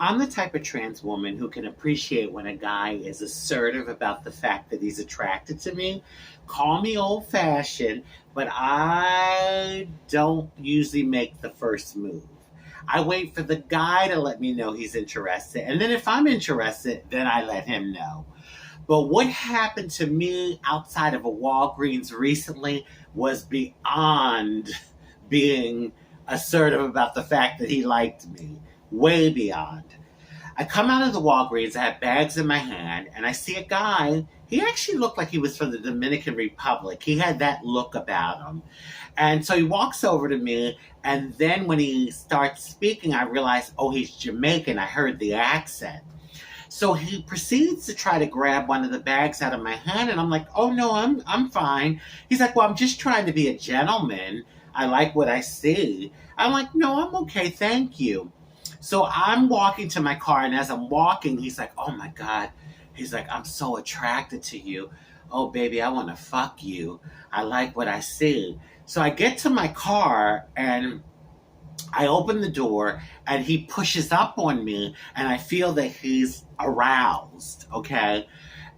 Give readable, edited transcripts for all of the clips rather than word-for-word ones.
I'm the type of trans woman who can appreciate when a guy is assertive about the fact that he's attracted to me. Call me old fashioned, but I don't usually make the first move. I wait for the guy to let me know he's interested. And then if I'm interested, then I let him know. But what happened to me outside of a Walgreens recently was beyond being assertive about the fact that he liked me. Way beyond. I come out of the Walgreens, I have bags in my hand, and I see a guy. He actually looked like he was from the Dominican Republic. He had that look about him. And so he walks over to me, and then when he starts speaking, I realize, oh, he's Jamaican. I heard the accent. So he proceeds to try to grab one of the bags out of my hand, and I'm like, oh no, I'm fine. He's like, well, I'm just trying to be a gentleman. I like what I see. I'm like, no, I'm okay, thank you. So I'm walking to my car, and as I'm walking, he's like, oh my God. He's like, I'm so attracted to you. Oh, baby, I want to fuck you. I like what I see. So I get to my car, and I open the door, and he pushes up on me, and I feel that he's aroused, okay?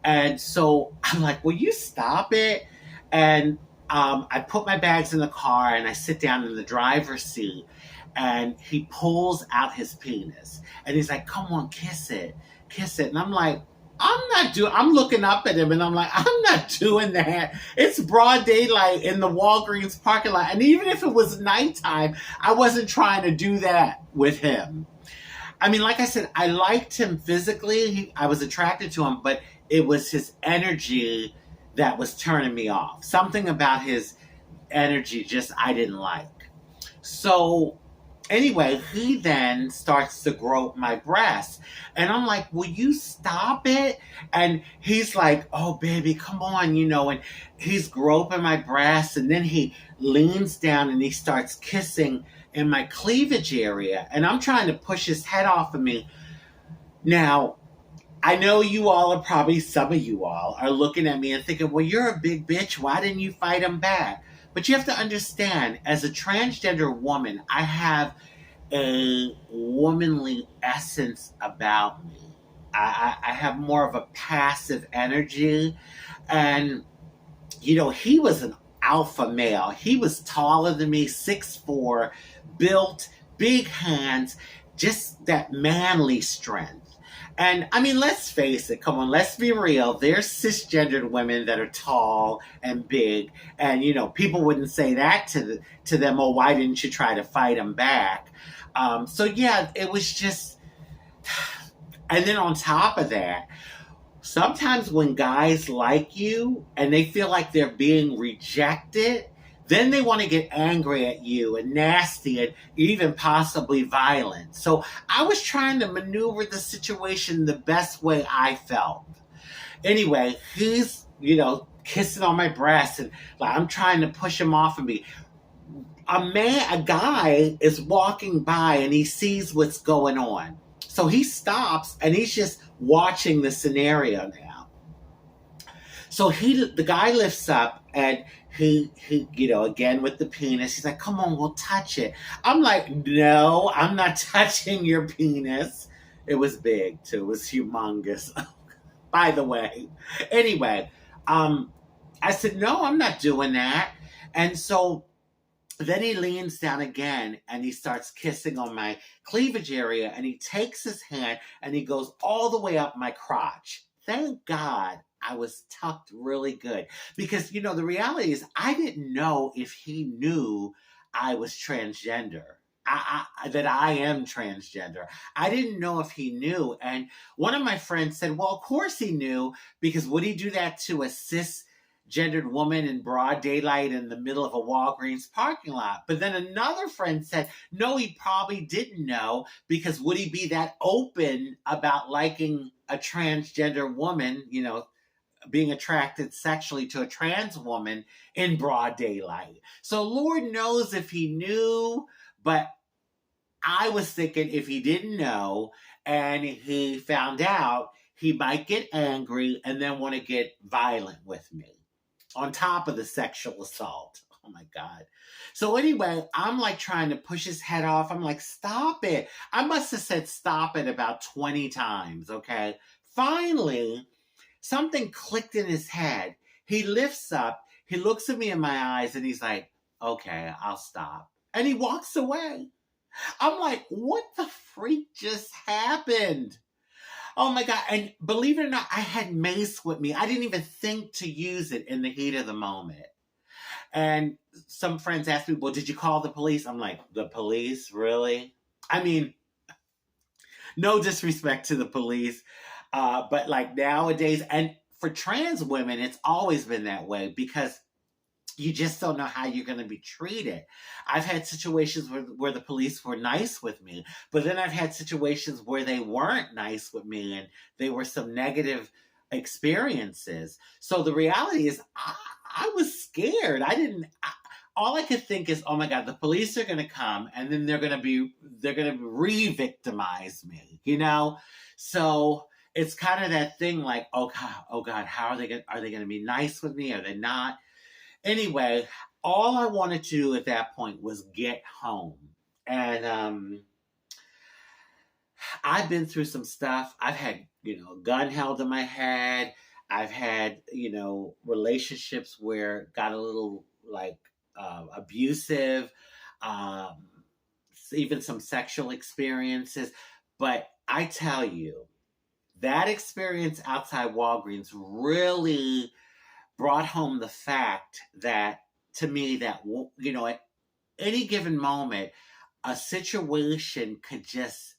And so I'm like, will you stop it? And I put my bags in the car, and I sit down in the driver's seat, and he pulls out his penis. And he's like, come on, kiss it. Kiss it. And I'm like, I'm looking up at him, and I'm like, I'm not doing that. It's broad daylight in the Walgreens parking lot. And even if it was nighttime, I wasn't trying to do that with him. I mean, like I said, I liked him physically. I was attracted to him, but it was his energy that was turning me off. Something about his energy just I didn't like. So anyway, he then starts to grope my breast. And I'm like, will you stop it? And he's like, oh, baby, come on, and he's groping my breast. And then he leans down and he starts kissing in my cleavage area. And I'm trying to push his head off of me. Now, I know some of you all are looking at me and thinking, well, you're a big bitch. Why didn't you fight him back? But you have to understand, as a transgender woman, I have a womanly essence about me. I have more of a passive energy. And, he was an alpha male. He was taller than me, 6'4", built, big hands, just that manly strength. And I mean, let's face it, come on, let's be real. There's cisgendered women that are tall and big, and people wouldn't say that to them. Oh, why didn't you try to fight them back? So yeah, it was just, and then on top of that, sometimes when guys like you and they feel like they're being rejected, then they want to get angry at you and nasty and even possibly violent. So I was trying to maneuver the situation the best way I felt. Anyway, he's, kissing on my breast, and like I'm trying to push him off of me. A guy is walking by and he sees what's going on. So he stops and he's just watching the scenario now. So the guy lifts up and he, again with the penis, he's like, come on, we'll touch it. I'm like, no, I'm not touching your penis. It was big too. It was humongous, by the way. Anyway, I said, no, I'm not doing that. And so then he leans down again and he starts kissing on my cleavage area, and he takes his hand and he goes all the way up my crotch. Thank God I was tucked really good, because, the reality is I didn't know if he knew I was transgender. That I am transgender. I didn't know if he knew. And one of my friends said, well, of course he knew, because would he do that to a cisgendered woman in broad daylight in the middle of a Walgreens parking lot? But then another friend said, no, he probably didn't know, because would he be that open about liking a transgender woman, being attracted sexually to a trans woman in broad daylight? So Lord knows if he knew, but I was thinking if he didn't know and he found out, he might get angry and then want to get violent with me on top of the sexual assault. Oh my God. So anyway, I'm like trying to push his head off. I'm like, stop it. I must have said stop it about 20 times. Okay. Finally, something clicked in his head. He lifts up, he looks at me in my eyes, and he's like, okay, I'll stop. And he walks away. I'm like, what the freak just happened? Oh my God. And believe it or not, I had mace with me. I didn't even think to use it in the heat of the moment. And some friends asked me, well, did you call the police? I'm like, the police? Really? I mean, no disrespect to the police. But like nowadays, and for trans women, it's always been that way because you just don't know how you're going to be treated. I've had situations where the police were nice with me, but then I've had situations where they weren't nice with me and they were some negative experiences. So the reality is I was scared. All I could think is, oh my God, the police are going to come and then they're going to re-victimize me, you know? So it's kind of that thing like, oh God, how are they going to be nice with me? Are they not? Anyway, all I wanted to do at that point was get home. And I've been through some stuff. I've had, a gun held to my head. I've had, relationships where it got a little like abusive, even some sexual experiences. But I tell you, that experience outside Walgreens really brought home the fact that, to me, that, at any given moment, a situation could just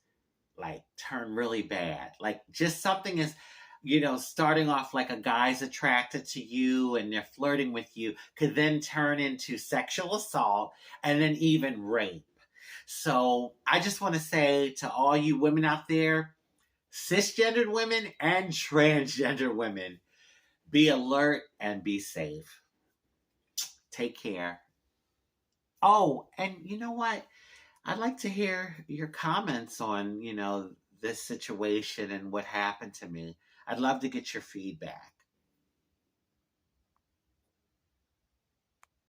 like turn really bad. Like just something is, starting off like a guy's attracted to you and they're flirting with you could then turn into sexual assault and then even rape. So I just want to say to all you women out there, cisgendered women and transgender women, be alert and be safe. Take care. Oh, and you know what? I'd like to hear your comments on, this situation and what happened to me. I'd love to get your feedback.